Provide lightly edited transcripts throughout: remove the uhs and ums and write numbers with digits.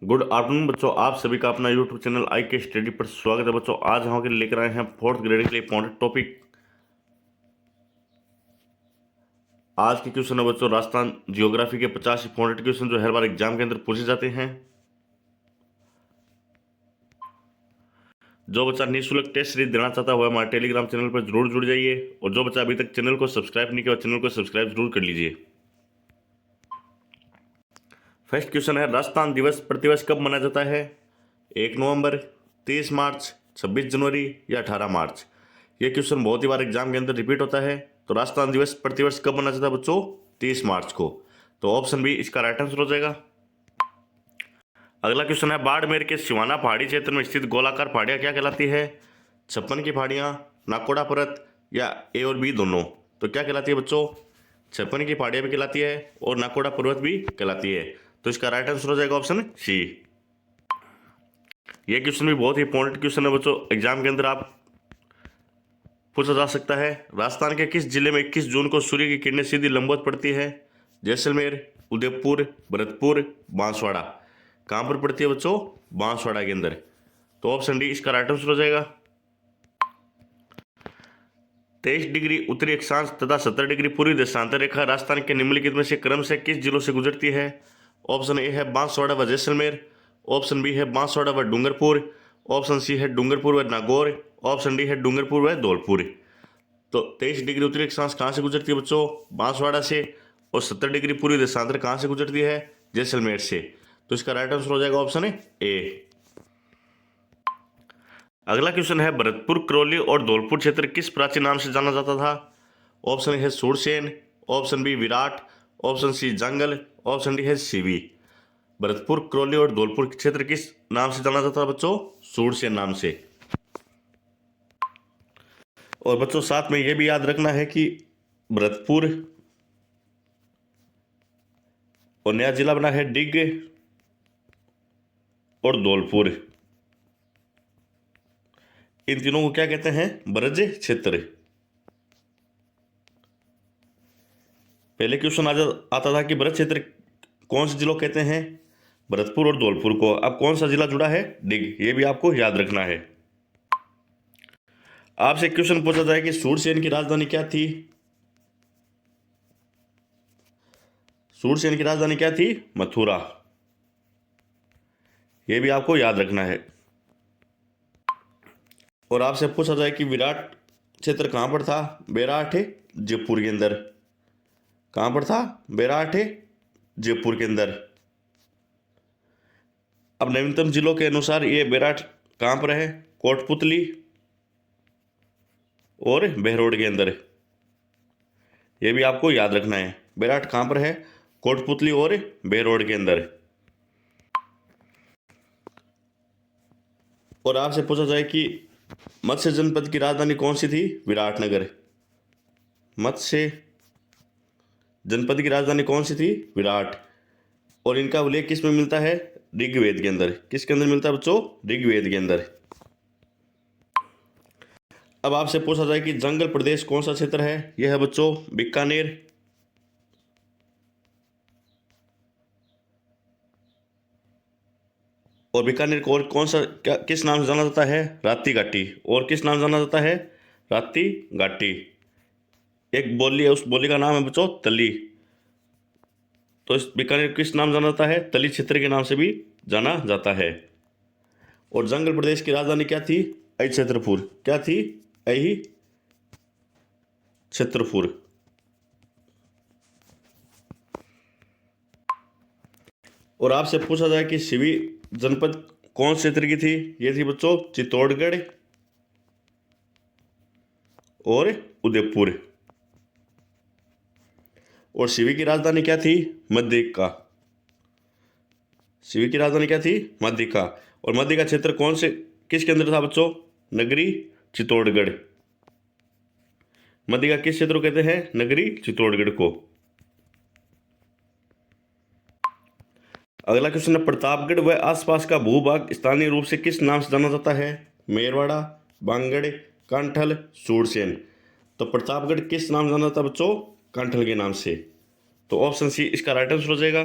Good afternoon बच्चों, आप सभी का अपना यूट्यूब चैनल आई के स्टडी पर स्वागत है। बच्चों आज हम लेकर आए हैं फोर्थ ग्रेड के लिए इंपॉर्टेंट टॉपिक। आज के क्वेश्चन है बच्चों राजस्थान जियोग्राफी के 50 इंपॉर्टेंट क्वेश्चन जो हर बार एग्जाम के अंदर पूछे जाते हैं। जो बच्चा निःशुल्क टेस्ट सीरीज देना चाहता है वह हमारे टेलीग्राम चैनल पर जरूर जुड़ जाइए, और जो बच्चा अभी तक चैनल को सब्सक्राइब नहीं किया चैनल को सब्सक्राइब जरूर कर लीजिए। फर्स्ट क्वेश्चन है, राजस्थान दिवस प्रतिवर्ष कब मनाया जाता है? 1 नवंबर, 30 मार्च, 26 जनवरी या 18 मार्च। यह क्वेश्चन बहुत ही बार एग्जाम के अंदर रिपीट होता है। तो राजस्थान दिवस प्रतिवर्ष कब मनाया जाता है बच्चों? 30 मार्च को। तो ऑप्शन बी इसका राइट आंसर हो जाएगा। अगला क्वेश्चन है, बाड़मेर के सिवाना पहाड़ी क्षेत्र में स्थित गोलाकार पहाड़ियां क्या कहलाती है? 56 की पहाड़ियां, नाकोड़ा पर्वत या ए और बी दोनों। तो क्या कहलाती है बच्चों? 56 की पहाड़ियां भी कहलाती है और नाकोड़ा पर्वत भी कहलाती है। तो इसका राइट आंसर हो जाएगा ऑप्शन सी। यह क्वेश्चन भी बहुत ही इंपॉर्टेंट क्वेश्चन है बच्चों, एग्जाम के अंदर आप पूछा जा सकता है। राजस्थान के किस जिले में 21 जून को सूर्य की किरणें सीधी लंबवत पड़ती है? जैसलमेर, उदयपुर, भरतपुर, बांसवाड़ा। कहां पर पड़ती है बच्चों? बांसवाड़ा के अंदर। तो ऑप्शन डी इसका राइट आंसर हो जाएगा। 23 डिग्री उत्तरी अक्षांश तथा 70 डिग्री पूर्वी देशांतर रेखा राजस्थान के निम्नलिखित में से क्रम से किस जिलों से गुजरती है? ऑप्शन ए है बांसवाड़ा व जैसलमेर, ऑप्शन बी है बांसवाड़ा व डूंगरपुर, ऑप्शन सी है डूंगरपुर व नागौर, ऑप्शन डी है डूंगरपुर व धौलपुर। तो 23 डिग्री उत्तरी अक्षांश कहाँ से गुजरती है बच्चों? बांसवाड़ा से। और 70 डिग्री पूर्वी देशांतर कहाँ से गुजरती है? जैसलमेर से। तो इसका राइट आंसर हो जाएगा ऑप्शन ए। अगला क्वेश्चन है, भरतपुर, करौली और धौलपुर क्षेत्र किस प्राचीन नाम से जाना जाता था? ऑप्शन है Sursen, option B Virat, option C Jangal, option D है सीवी। भरतपुर, करौली और धौलपुर क्षेत्र किस नाम से जाना जाता था बच्चों? सूरसेन नाम से। और बच्चों साथ में यह भी याद रखना है कि भरतपुर और नया जिला बना है डिग और धौलपुर, इन तीनों को क्या कहते हैं? ब्रज क्षेत्र। पहले क्वेश्चन आता था कि ब्रज क्षेत्र कौन से जिलों कहते हैं? भरतपुर और धौलपुर को। अब कौन सा जिला जुड़ा है? डिग। ये भी आपको याद रखना है। आपसे क्वेश्चन पूछा जाए कि सूरसेन की राजधानी क्या थी? सूरसेन की राजधानी क्या थी? मथुरा। यह भी आपको याद रखना है। और आपसे पूछा जाए कि विराट क्षेत्र कहां पर था? बेराठ, जयपुर के अंदर। कहां पर था? बेराठ, जयपुर के अंदर। अब नवीनतम जिलों के अनुसार ये बेराठ कहां पर है? कोटपुतली और बहरोड के अंदर। यह भी आपको याद रखना है। बेराठ कहां पर है? कोटपुतली और बहरोड के अंदर। और आपसे पूछा जाए कि मत्स्य जनपद की राजधानी कौन सी थी? विराटनगर। मत्स्य जनपद की राजधानी कौन सी थी? विराट। और इनका उल्लेख किस में मिलता है? ऋग्वेद के अंदर। किसके अंदर मिलता है बच्चों? ऋग्वेद के अंदर। अब आपसे पूछा जाए कि जंगल प्रदेश कौन सा क्षेत्र है? यह है बच्चों बीकानेर, और बीकानेर को और कौन सा किस नाम से जाना जाता है? राती घाटी। और किस नाम से जाना जाता है? राती घाटी। एक बोली है, उस बोली का नाम है बच्चों तली। तो इस बीकानेर किस नाम जाना जाता है? तली क्षेत्र के नाम से भी जाना जाता है। और जंगल प्रदेश की राजधानी क्या थी? अहि छत्रपुर। क्या थी? अहि छत्रपुर। और आपसे पूछा जाए कि सिवी जनपद कौन से क्षेत्र की थी? ये थी बच्चों चित्तौड़गढ़ और उदयपुर। और सिवी की राजधानी क्या थी? मध्यका। सिवी की राजधानी क्या थी? मध्यका। और मध्य का क्षेत्र कौन से किसके अंदर था बच्चों? नगरी चित्तौड़गढ़। मध्य का किस क्षेत्र को कहते हैं? नगरी चित्तौड़गढ़ को। अगला क्वेश्चन है, प्रतापगढ़ व आसपास का भूभाग स्थानीय रूप से किस नाम से जाना जाता है? मेरवाड़ा, बांगड़, कांठल, सूरसेन। तो प्रतापगढ़ किस नाम से जाना जाता है बच्चों? कांठल के नाम से। तो ऑप्शन सी इसका राइट आंसर हो जाएगा।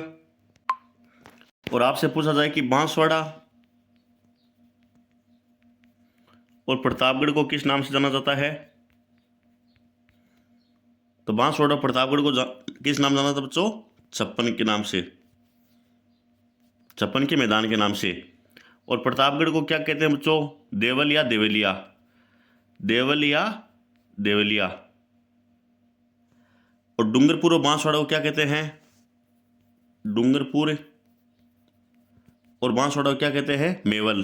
और आपसे पूछा जाए कि बांसवाड़ा और प्रतापगढ़ को किस नाम से जाना जाता है, तो बांसवाड़ा प्रतापगढ़ को किस नाम जाना था बच्चों? छप्पन के नाम से, छप्पन के मैदान के नाम से। और प्रतापगढ़ को क्या कहते हैं बच्चों? देवल या देवलिया, देवल या देवलिया। और डूंगरपुर और बांसवाड़ा को क्या कहते हैं? डूंगरपुर और बांसवाड़ा को क्या कहते हैं? मेवल।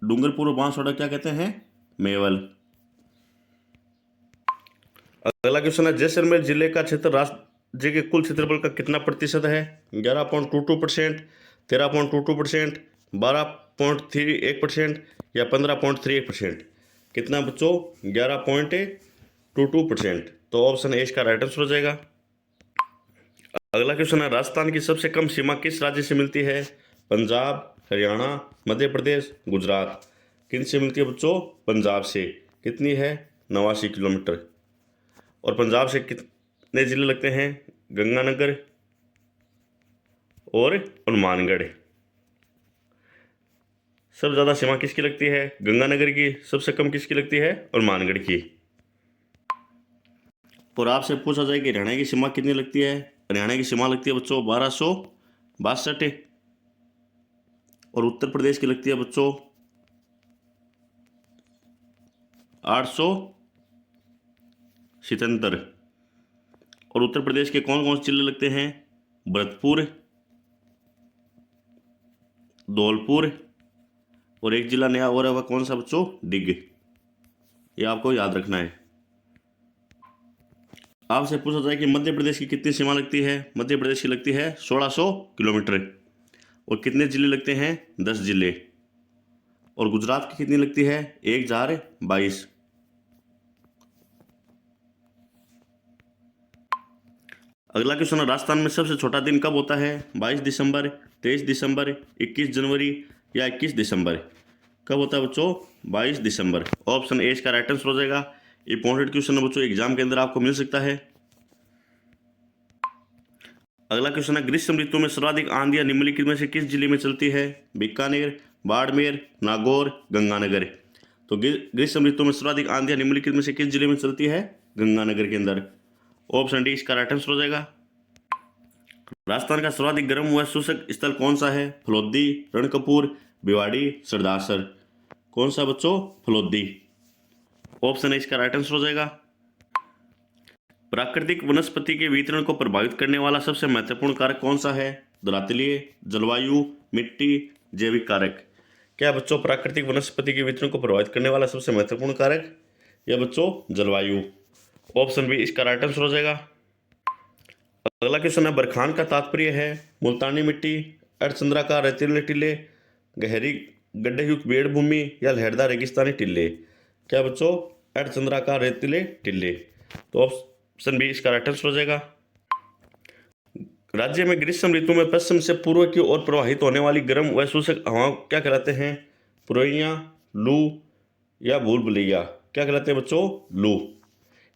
डूंगरपुर और बांसवाड़ा क्या कहते हैं? मेवल। अगला क्वेश्चन है, जैसलमेर जिले का क्षेत्र राज्य के कुल क्षेत्रफल का कितना प्रतिशत है? 11.22%, 13.22%, 12.31% या 15.31%? कितना बच्चों? 11.22%। तो ऑप्शन ए इसका राइट आंसर हो जाएगा। अगला क्वेश्चन है, राजस्थान की सबसे कम सीमा किस राज्य से मिलती है? पंजाब, हरियाणा, मध्य प्रदेश, गुजरात। किन से मिलती है बच्चों? पंजाब से। कितनी है? 89 किलोमीटर। और पंजाब से कितने जिले लगते हैं? गंगानगर और हनुमानगढ़। सबसे ज़्यादा सीमा किसकी लगती है? गंगानगर की। सबसे कम किसकी लगती है? हनुमानगढ़ की। और आपसे पूछा जाए कि हरियाणा की सीमा कितनी लगती है? हरियाणा की सीमा लगती है बच्चों 1262। और उत्तर प्रदेश की लगती है बच्चों 877। और उत्तर प्रदेश के कौन कौन से जिले लगते हैं? भरतपुर, धौलपुर और एक जिला नया और है, वह कौन सा बच्चों? डिग। ये आपको याद रखना है। आपसे पूछा जाए कि मध्य प्रदेश की कितनी सीमा लगती है? मध्य प्रदेश की लगती है 1600 किलोमीटर। और कितने जिले लगते हैं? 10 जिले। और गुजरात की कितनी लगती है? 1022। अगला क्वेश्चन है, राजस्थान में सबसे छोटा दिन कब होता है? 22 दिसंबर, 23 दिसंबर, 21 जनवरी या 21 दिसंबर। कब होता है बच्चों? 22 दिसंबर। ऑप्शन ए इसका राइट आंसर हो जाएगा। इंपॉर्टेंट क्वेश्चन है बच्चों, एग्जाम के अंदर आपको मिल सकता है। अगला क्वेश्चन है, ग्रीष्म ऋतु में सर्वाधिक आंधियां निम्नलिखित में से किस जिले में चलती है? बीकानेर, बाड़मेर, नागौर, गंगानगर। तो ग्रीष्म ऋतु में सर्वाधिक आंधियां निम्नलिखित में से किस जिले में चलती है? गंगानगर के अंदर। ऑप्शन डी इसका राइट आंसर हो जाएगा। राजस्थान का सर्वाधिक गर्म व शुष्क स्थल कौन सा है? फलोदी, रणकपुर, भिवाड़ी, सरदासर। कौन सा बच्चों? फलोदी। ऑप्शन ए इसका राइट आंसर हो जाएगा। प्राकृतिक वनस्पति के वितरण को प्रभावित करने वाला सबसे महत्वपूर्ण कारक कौन सा है? धरातलीय, जलवायु, मिट्टी, जैविक कारक। क्या बच्चों प्राकृतिक वनस्पति के वितरण को प्रभावित करने वाला सबसे महत्वपूर्ण कारक? या बच्चों जलवायु। ऑप्शन बी इसका राइट आंसर हो जाएगा। अगला क्वेश्चन है, बरखान का तात्पर्य है मुल्तानी मिट्टी, अर्धचंद्राकार रेतीले टीले, गहरी गड्ढेयुक्त बेड़ भूमि या लहरदार रेगिस्तानी टीले। क्या बच्चों? अर्धचंद्राकार रेतीले टीले। तो ऑप्शन बी इसका राइट आंसर हो जाएगा। राज्य में ग्रीष्म ऋतु में पश्चिम से पूर्व की ओर प्रवाहित होने वाली गर्म व शुष्क हवाओं क्या कहलाते हैं? पुरवैया, लू या भूलभुलैया। क्या कहलाते हैं बच्चों? लू।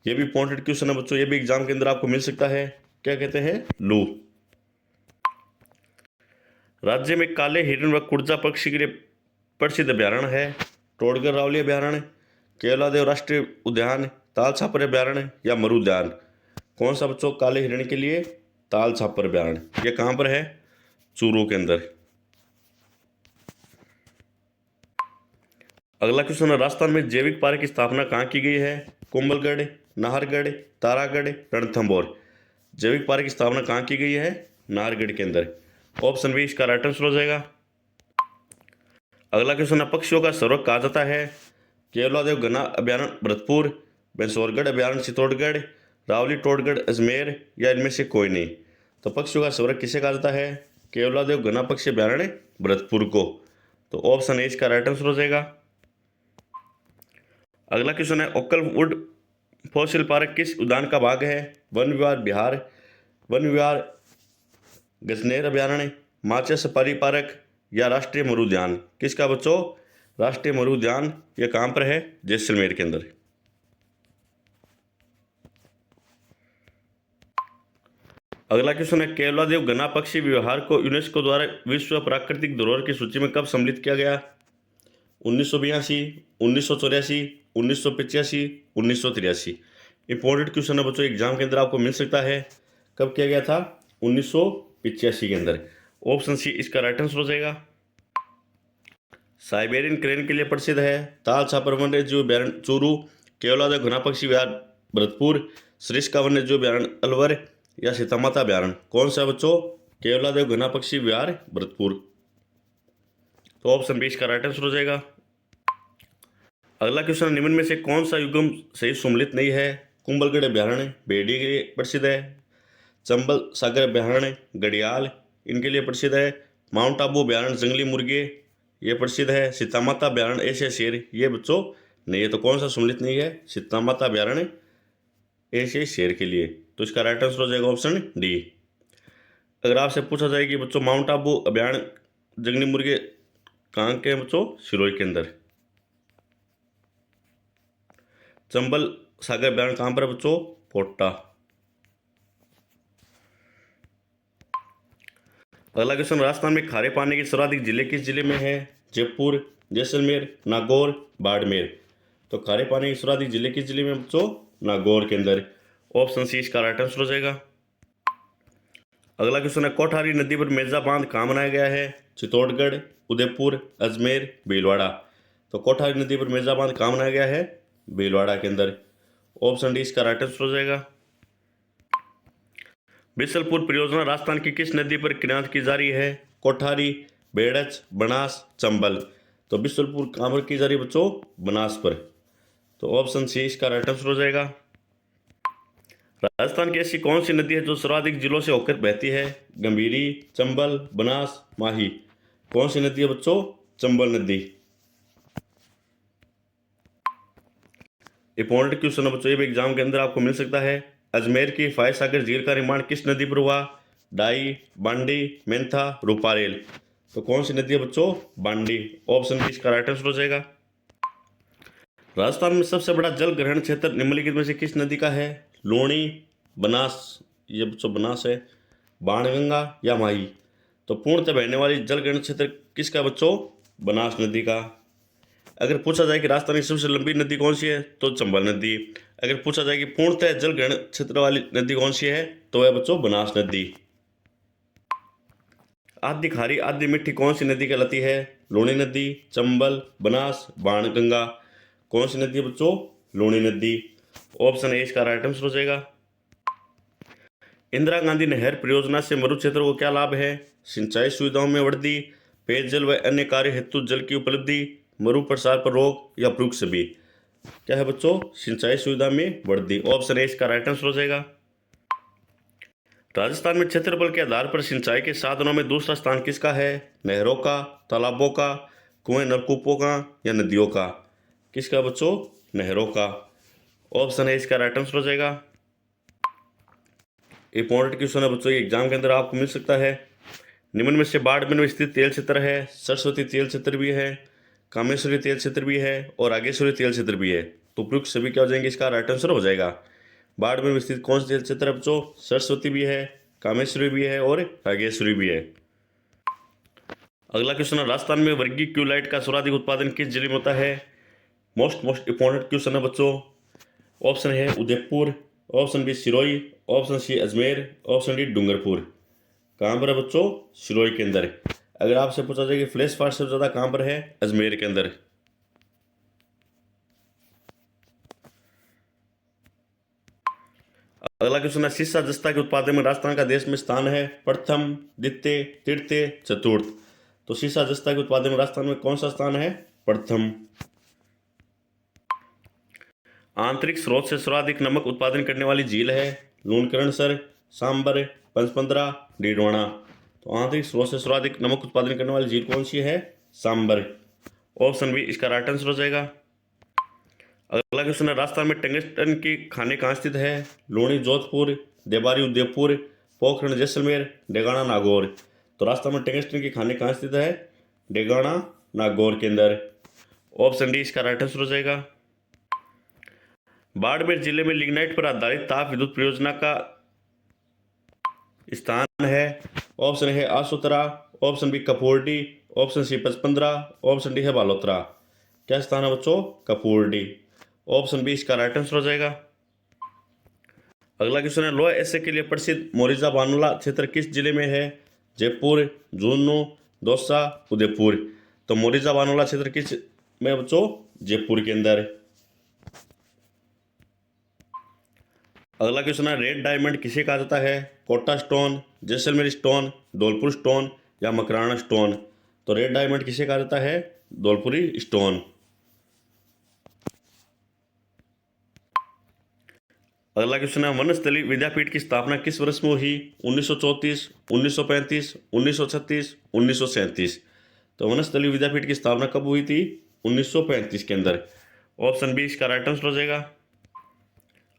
ये भी इंपॉर्टेंट क्वेश्चन है बच्चों, ये भी एग्जाम के अंदर आपको मिल सकता है। क्या कहते हैं? लू। राज्य में काले हिरण व कुर्जा पक्षी के लिए प्रसिद्ध अभ्यारण्य है? टोडगर रावली अभ्यारण्य, केवलादेव राष्ट्रीय उद्यान, ताल छापर अभ्यारण्य या मरु उद्यान। कौन सा बच्चों काले हिरण के लिए? ताल छापर अभ्यारण्य। ये कहाँ पर है? चूरू के अंदर। अगला क्वेश्चन है, राजस्थान में जैविक पार्क की स्थापना कहाँ की गई है? कुंभलगढ़, नाहरगढ़, तारागढ़, रणथंभौर। जैविक पार्क की स्थापना कहाँ की गई है? नाहरगढ़ के अंदर। ऑप्शन बी इसका राइट आंसर हो जाएगा। अगला क्वेश्चन है, पक्षियों का सर्वक कहा जाता है? केवलादेव घना अभ्यारण्य भरतपुर, बेंसौरगढ़ अभ्यारण्य चित्तौड़गढ़, रावली टोडगढ़ अजमेर या इनमें से कोई नहीं। तो पक्षियों का सर्वक किसे कहा जाता है? केवलादेव घना पक्षी अभ्यारण्य भरतपुर को। तो ऑप्शन ए इसका राइट आंसर हो जाएगा। अगला क्वेश्चन है, ओकलवुड फॉसिल पार्क किस उद्यान का भाग है? वन विहार बिहार, वन विहार गजनेर अभ्यारण्य, माचा सफारी पार्क या राष्ट्रीय मरु उद्यान। किसका बच्चों? राष्ट्रीय मरु उद्यान। यह कहाँ पर है? जैसलमेर के अंदर। अगला क्वेश्चन है, केवलादेव घना पक्षी विहार को यूनेस्को द्वारा विश्व प्राकृतिक धरोहर की सूची में कब सम्मिलित किया गया? 1982, 1984, 1985, 1983। इंपॉर्टेंट क्वेश्चन है बच्चों, एग्जाम के अंदर आपको मिल सकता है। कब किया गया था? 1985 के अंदर। ऑप्शन सी इसका राइट आंसर हो जाएगा। साइबेरियन क्रेन के लिए प्रसिद्ध है ताल छापर वन्य जीव अभ्यारण चूरू, केवलादेव घना पक्षी विहार भरतपुर, सरिस्का वन्य जीव अभ्यारण अलवर या सीतामाता अभ्यारण। कौन सा बच्चों? केवलादेव घना पक्षी विहार भरतपुर। तो ऑप्शन बी इसका राइट आंसर हो जाएगा। अगला क्वेश्चन, निम्न में से कौन सा युग्म सही सम्मिलित नहीं है? कुंभलगढ़ अभ्यारण्य भेड़िए के लिए प्रसिद्ध है, चंबल सागर अभ्यारण्य घड़ियाल इनके लिए प्रसिद्ध है, माउंट आबू अभ्यारण्य जंगली मुर्गे ये प्रसिद्ध है, सीतामाता अभ्यारण्य एशिया शेर ये बच्चों नहीं है। तो कौन सा सम्मिलित नहीं है? सीतामाता अभ्यारण्य एशिया शेर के लिए। तो इसका राइट आंसर हो जाएगा ऑप्शन डी। अगर आपसे पूछा जाए कि बच्चों माउंट आबू अभ्यारण्य जंगली मुर्गे कहाँ के हैं बच्चों? सिरोही के अंदर। चंबल सागर अभ्यारण्य कहाँ पर है बच्चों? कोटा। अगला क्वेश्चन, राजस्थान में खारे पानी के सर्वाधिक जिले किस जिले में है? जयपुर, जैसलमेर, नागौर, बाड़मेर। तो खारे पानी के सर्वाधिक जिले किस जिले में बच्चों? नागौर के अंदर। ऑप्शन सी इसका राइट आंसर हो जाएगा। अगला क्वेश्चन है, कोठारी नदी पर मेजा बांध कहाँ बनाया गया है? चित्तौड़गढ़, उदयपुर, अजमेर, भीलवाड़ा। तो कोठारी नदी पर मेजा बांध कहाँ बनाया गया है? भीलवाड़ा के अंदर। ऑप्शन डी इसका राइट आंसर हो जाएगा। बिसलपुर परियोजना राजस्थान की किस नदी पर क्रियान्वित की जा रही है? कोठारी, बेड़च, बनास, चंबल। तो बिसलपुर कहाँ पर की जा रही है बच्चों? बनास पर। तो ऑप्शन सी इसका राइट आंसर हो जाएगा। राजस्थान की ऐसी कौन सी नदी है जो सर्वाधिक जिलों से होकर बहती है? गंभीरी, चंबल, बनास, माही। कौन सी नदी है बच्चों? चंबल नदी। इंपॉर्टेंट क्वेश्चन है बच्चों, ये भी एग्जाम के अंदर आपको मिल सकता है। अजमेर की फाय सागर झील का निर्माण किस नदी पर हुआ? डाई, बांडी, मेंथा, रूपारेल। तो कौन सी नदी है बच्चों? बांडी। ऑप्शन बी इसका राइट आंसर हो जाएगा। राजस्थान में सबसे बड़ा जल ग्रहण क्षेत्र निम्नलिखित में से किस नदी का है? लूणी, बनास, ये बच्चों बनास है, बाणगंगा या माही। तो पूर्णतः बहने वाली जल ग्रहण क्षेत्र किसका बच्चों? बनास नदी का। अगर पूछा जाए कि राजस्थान की सबसे लंबी नदी कौन सी है? तो चंबल नदी। अगर पूछा जाए कि पूर्णतः जल ग्रहण क्षेत्र वाली नदी कौन सी है? तो वह बच्चों बनास नदी। आधी खारी आधी मीठी कौन सी नदी कहलाती है? लूणी नदी, चंबल, बनास, बाणगंगा। कौन सी नदी है बच्चों? लूणी नदी। ऑप्शन ए इसका राइट आंसर हो जाएगा। इंदिरा गांधी नहर परियोजना से मरु क्षेत्र को क्या लाभ है? सिंचाई सुविधाओं में वृद्धि, पेयजल व अन्य कार्य हेतु जल की उपलब्धि, मरु प्रसार पर रोक या उपयुक्त सभी। क्या है बच्चों? सिंचाई सुविधा में वृद्धि। ऑप्शन ए इसका राइट आंसर हो जाएगा। राजस्थान में क्षेत्रफल के आधार पर सिंचाई के साधनों में दूसरा स्थान किसका है? नहरों का, तालाबों का, कुएं नलकूपों का या नदियों का। किसका बच्चों? नहरों का। ऑप्शन है इसका राइट आंसर हो जाएगा। इंपॉर्टेंट क्वेश्चन है बच्चों, ये एग्जाम के अंदर आपको मिल सकता है। निम्न में से बाड़मेर में स्थित तेल क्षेत्र है, सरस्वती तेल क्षेत्र भी है, कामेश्वरी तेल क्षेत्र भी है और आगेश्वरी तेल क्षेत्र भी है। तो उपयुक्त सभी क्या हो जाएंगे? इसका राइट आंसर हो जाएगा। बाड़मेर में स्थित कौन सा तेल क्षेत्र है बच्चों? सरस्वती भी है, कामेश्वरी भी है और आगेश्वरी भी है। अगला क्वेश्चन है, राजस्थान में वर्गीय क्यूलाइट का सर्वाधिक उत्पादन किस जिले में होता है? मोस्ट इंपॉर्टेंट क्वेश्चन है बच्चों। ऑप्शन है Udaipur, option B Sirohi, option C Ajmer, option D Dungarpur. कहाँ पर है बच्चों? सिरोही के अंदर। अगर आपसे पूछा जाए कि फ्लैश फास्ट सबसे ज़्यादा कहाँ पर है? अजमेर के अंदर। अगला क्वेश्चन है, शीशा जस्ता के उत्पादन में राजस्थान का देश में स्थान है? प्रथम, द्वितीय, तृतीय, चतुर्थ। तो शीशा जस्ता के उत्पादन में राजस्थान में कौन सा स्थान है? प्रथम। आंतरिक स्रोत से सर्वाधिक नमक उत्पादन करने वाली झील है? लूणकरणसर, सांबर, पंचपंद्रा, डीडवाना। तो आंतरिक स्रोत से सर्वाधिक नमक उत्पादन करने वाली झील कौन सी है? सांबर। ऑप्शन बी इसका राइट आंसर हो जाएगा। अगला क्वेश्चन है, राजस्थान में टंगस्टन की खाने कहाँ स्थित है? लूणी जोधपुर, देबारी उदयपुर, पोखरण जैसलमेर, डेगाना नागौर। तो राजस्थान में टंगस्टन की खाने कहाँ स्थित है? डेगाना नागौर के अंदर। ऑप्शन डी इसका राइट आंसर हो जाएगा। बाड़मेर जिले में लिग्नाइट पर आधारित ताप विद्युत परियोजना का स्थान है? ऑप्शन ए है Asotra, option B Kapurdi, option C Pachpadra, option D है बालोतरा। क्या स्थान है बच्चों? कपूरडी। ऑप्शन बी इसका राइट आंसर हो जाएगा। अगला क्वेश्चन है, लोह ऐसे के लिए प्रसिद्ध मोरिजा बानुला क्षेत्र किस जिले में है? जयपुर, झुंझुनू, दौसा, उदयपुर। तो मोरिजा बानुला क्षेत्र किस में बच्चों? जयपुर के अंदर। अगला क्वेश्चन है, रेड डायमंड किसे कहा जाता है? Kota stone, Jaisalmer stone, Dholpur stone या मकराना स्टोन। तो रेड डायमंड किसे कहा जाता है? धौलपुरी स्टोन। अगला क्वेश्चन है, वनस्थली विद्यापीठ की स्थापना किस वर्ष में हुई? 1934, 1935, 1936, 1937। तो वनस्थली विद्यापीठ की स्थापना कब हुई थी? 1935 के अंदर। ऑप्शन बी इसका राइट आंसर हो जाएगा।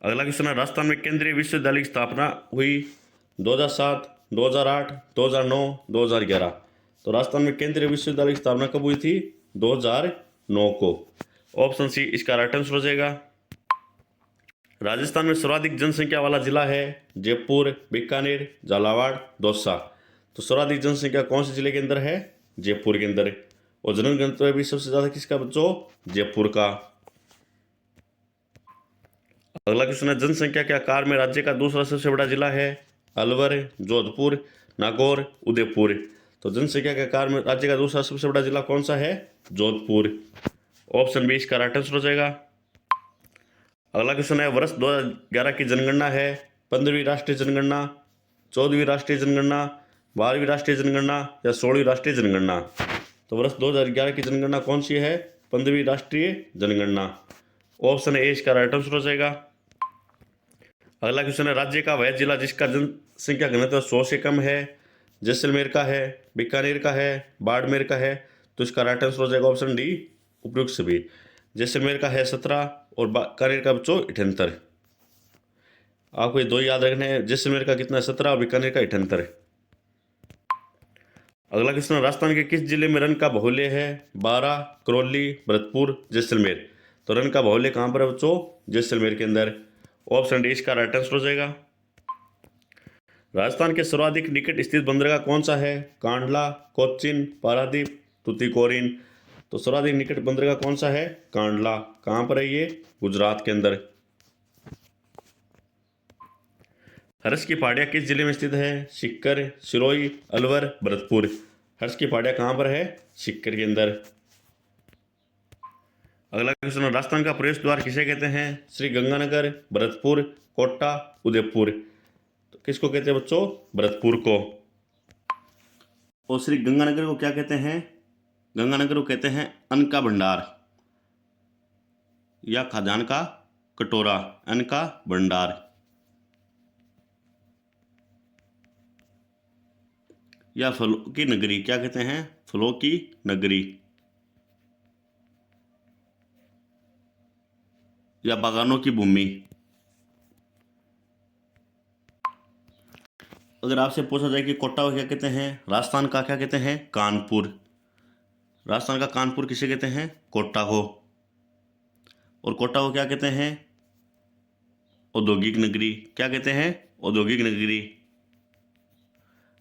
अगला क्वेश्चन है, राजस्थान में केंद्रीय विश्वविद्यालय की स्थापना हुई 2007, 2008, 2009, 2011। तो राजस्थान में केंद्रीय विश्वविद्यालय की स्थापना कब हुई थी? 2009 को। ऑप्शन सी इसका राइट आंसर हो जाएगा। राजस्थान में सर्वाधिक जनसंख्या वाला जिला है? जयपुर, बीकानेर, झालावाड़, दौसा। तो सर्वाधिक जनसंख्या कौन से जिले के अंदर है? जयपुर के अंदर। और जनगणना भी सबसे ज्यादा किसका बच्चों? जयपुर का। अगला क्वेश्चन है, जनसंख्या के आकार में राज्य का दूसरा सबसे बड़ा जिला है? अलवर, जोधपुर, नागौर, उदयपुर। तो जनसंख्या के आकार में राज्य का दूसरा सबसे बड़ा जिला कौन सा है? जोधपुर। ऑप्शन बी इसका राइट आंसर हो जाएगा। अगला क्वेश्चन है, वर्ष 2011 की जनगणना है? 15वीं राष्ट्रीय जनगणना, 14वीं राष्ट्रीय जनगणना, 12वीं राष्ट्रीय जनगणना या 16वीं राष्ट्रीय जनगणना। तो वर्ष 2011 की जनगणना कौन सी है? 15वीं राष्ट्रीय जनगणना। ऑप्शन ए इसका राइट आंसर हो जाएगा। अगला क्वेश्चन है, राज्य का वह जिला जिसका जनसंख्या घनत्व 100 से कम है? जैसलमेर का है, बीकानेर का है, बाड़मेर का है। तो इसका राइट आंसर हो जाएगा ऑप्शन डी, उपयुक्त सभी। जैसलमेर का है 17 और बीकानेर का बच्चों 78। आपको ये दो याद रखने हैं, जैसलमेर का कितना? 17 और बीकानेर का 78। अगला क्वेश्चन, राजस्थान के किस जिले में रन का बाहुल्य है? बारां, करौली, भरतपुर, जैसलमेर। तो रन का बाहुल्य कहाँ पर है बच्चों? जैसलमेर के अंदर। ऑप्शन डी इसका राइट आंसर हो जाएगा। राजस्थान के सर्वाधिक निकट स्थित बंदरगाह कौन सा है? कांडला, कोच्चिन, पारादीप, तुतीकोरिन। तो सर्वाधिक निकट बंदरगाह कौन सा है? कांडला। कहाँ पर है ये? गुजरात के अंदर। हर्ष की पहाड़ियाँ किस जिले में स्थित है? सीकर, सिरोही, अलवर, भरतपुर। हर्ष की पहाड़ियाँ कहाँ पर है? सीकर के अंदर। अगला क्वेश्चन, राजस्थान का प्रवेश द्वार किसे कहते हैं? श्री गंगानगर, भरतपुर, कोटा, उदयपुर। तो किसको कहते हैं बच्चों? भरतपुर को। और श्री गंगानगर को क्या कहते हैं? गंगानगर को कहते हैं अन्न का भंडार या खाद्यान्न का कटोरा, अन्न का भंडार। या फलों की नगरी, क्या कहते हैं? फलों की नगरी या बागानों की भूमि। अगर आपसे पूछा जाए कि कोटा को क्या कहते हैं? राजस्थान का क्या कहते हैं? कानपुर। राजस्थान का कानपुर किसे कहते हैं? कोटा को। और कोटा को क्या कहते हैं? औद्योगिक नगरी। क्या कहते हैं? औद्योगिक नगरी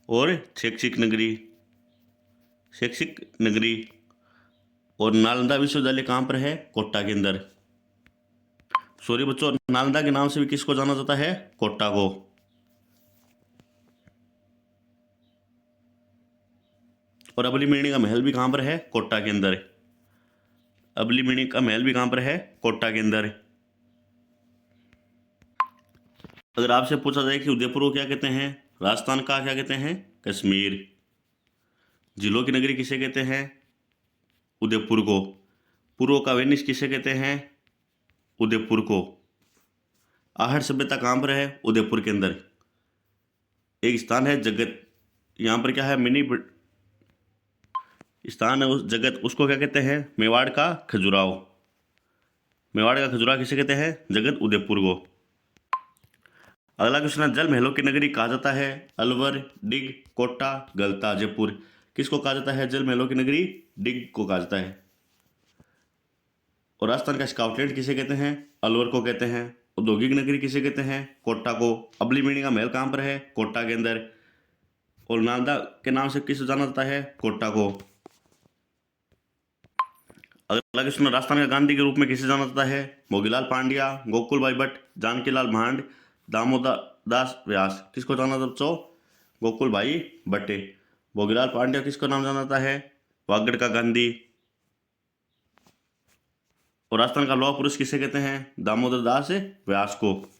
और शैक्षिक नगरी, शैक्षिक नगरी। और नालंदा विश्वविद्यालय कहाँ पर है? कोटा के अंदर। सॉरी बच्चों, नालंदा के नाम से भी किसको जाना जाता है? कोटा को। और अबलीमणि का महल भी कहाँ पर है? कोटा के अंदर। अबलीमणि का महल भी कहाँ पर है? कोटा के अंदर। अगर आपसे पूछा जाए कि उदयपुर को क्या कहते हैं? राजस्थान का क्या कहते हैं? कश्मीर। जिलों की नगरी किसे कहते हैं? उदयपुर को। पूर्व का वेनिस किसे कहते हैं? उदयपुर को। आहट सभ्यता कहाँ पर है? उदयपुर के अंदर। एक स्थान है जगत, यहाँ पर क्या है? मिनी स्थान है उस जगत, उसको क्या कहते हैं? मेवाड़ का खजुराहो। मेवाड़ का खजुराहो किसे कहते हैं? जगत उदयपुर को। अगला क्वेश्चन है, जल महलों की नगरी कहा जाता है? अलवर, डिग, कोटा, गलता, जयपुर। किसको कहा जाता है जल महलों की नगरी? डिग को कहा जाता है। और राजस्थान का स्कॉटलैंड किसे कहते हैं? अलवर को कहते हैं। औद्योगिक नगरी किसे कहते हैं? कोटा को। अबलीमणि का महल कहाँ पर है? कोटा के अंदर। और नालंदा के नाम से किसे जाना जाता है? कोटा को। अगला क्वेश्चन, राजस्थान का गांधी के रूप में किसे जाना जाता है? मोतीलाल पांड्या, गोकुलभाई भट्ट, जानकीलाल भांड, दामोदर दास व्यास। किसको जाना जाता है बच्चों? गोकुलभाई भट्ट। मोतीलाल पांड्या किसको नाम जाना जाता है? वागड़ का गांधी। और राजस्थान का लौह पुरुष किसे कहते हैं? दामोदर दास व्यास को।